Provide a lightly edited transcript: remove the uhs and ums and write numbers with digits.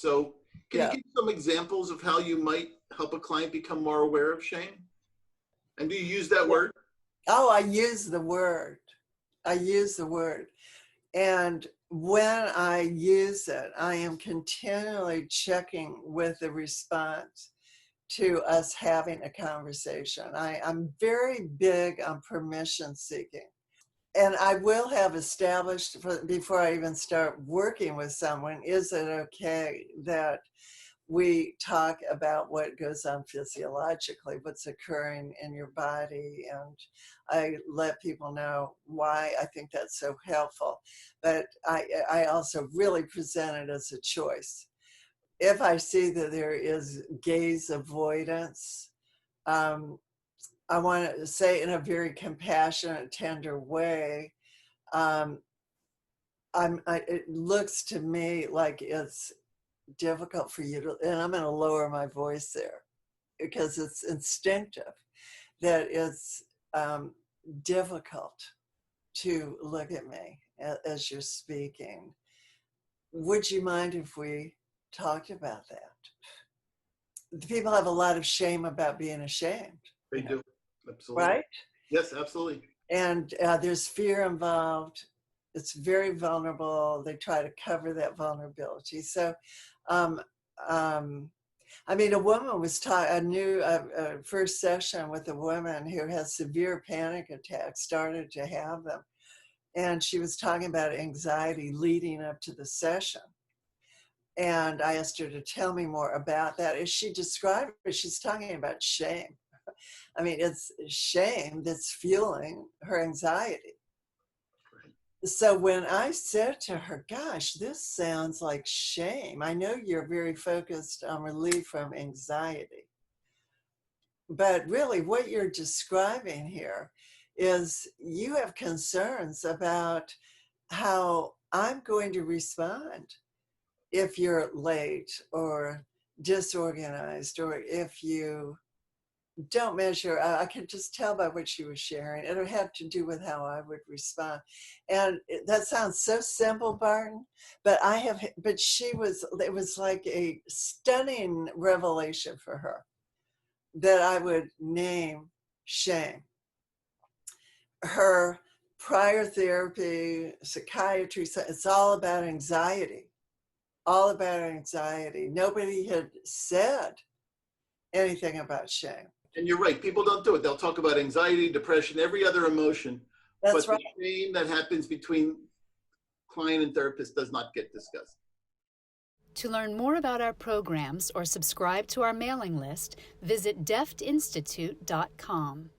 So can you Yeah. give some examples of how you might help a client become more aware of shame? And do you use that Yeah. word? Oh, I use the word. I use the word. And when I use it, I am continually checking with the response to us having a conversation. I'm very big on permission seeking. And I will have established before I even start working with someone, is it okay that we talk about what goes on physiologically, what's occurring in your body, and I let people know why I think that's so helpful. But I also really present it as a choice. If I see that there is gaze avoidance, um, I want to say in a very compassionate, tender way, um, it looks to me like it's difficult for you to, and I'm going to lower my voice there because it's instinctive, that it's um, difficult to look at me as you're speaking. Would you mind if we talked about that? People have a lot of shame about being ashamed, They do. Absolutely. right? Yes, absolutely. And there's fear involved. It's very vulnerable. They try to cover that vulnerability. So, um, I mean, a woman was taught, I knew a first session with a woman who has severe panic attacks, started to have them. And she was talking about anxiety leading up to the session. And I asked her to tell me more about that. As she described it, she's talking about shame. I mean, it's shame that's fueling her anxiety. So when I said to her, gosh, this sounds like shame. I know you're very focused on relief from anxiety, but really what you're describing here is you have concerns about how I'm going to respond if you're late or disorganized, or if you don't measure. I could just tell by what she was sharing. It had to do with how I would respond. And that sounds so simple, Barton, but it was like a stunning revelation for her that I would name shame. Her prior therapy, psychiatry, it's all about anxiety, all about anxiety. Nobody had said anything about shame. And you're right. People don't do it. They'll talk about anxiety, depression, every other emotion. That's But right. the shame that happens between client and therapist does not get discussed. To learn more about our programs or subscribe to our mailing list, visit deftinstitute.com.